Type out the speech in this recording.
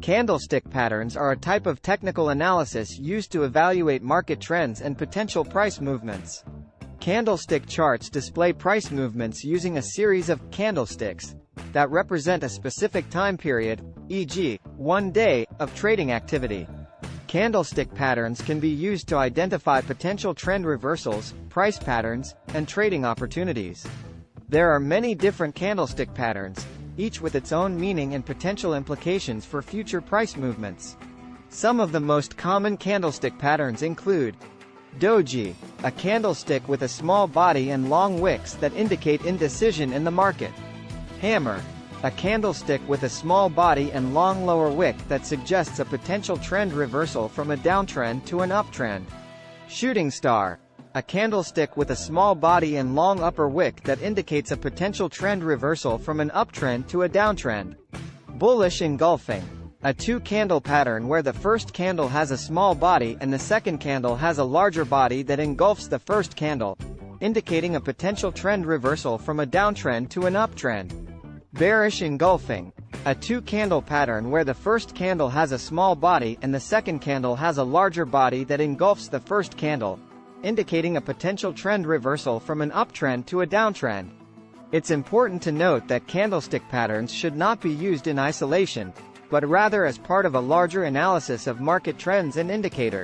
Candlestick patterns are a type of technical analysis used to evaluate market trends and potential price movements. Candlestick charts display price movements using a series of candlesticks that represent a specific time period, e.g., 1 day, of trading activity. Candlestick patterns can be used to identify potential trend reversals, price patterns, and trading opportunities. There are many different candlestick patterns, each with its own meaning and potential implications for future price movements. Some of the most common candlestick patterns include doji, a candlestick with a small body and long wicks that indicate indecision in the market. Hammer, a candlestick with a small body and long lower wick that suggests a potential trend reversal from a downtrend to an uptrend. Shooting star, a candlestick with a small body and long upper wick that indicates a potential trend reversal from an uptrend to a downtrend. Bullish engulfing, a two-candle pattern where the first candle has a small body and the second candle has a larger body that engulfs the first candle, indicating a potential trend reversal from a downtrend to an uptrend. Bearish engulfing, a two-candle pattern where the first candle has a small body and the second candle has a larger body that engulfs the first candle, indicating a potential trend reversal from an uptrend to a downtrend. It's important to note that candlestick patterns should not be used in isolation, but rather as part of a larger analysis of market trends and indicators.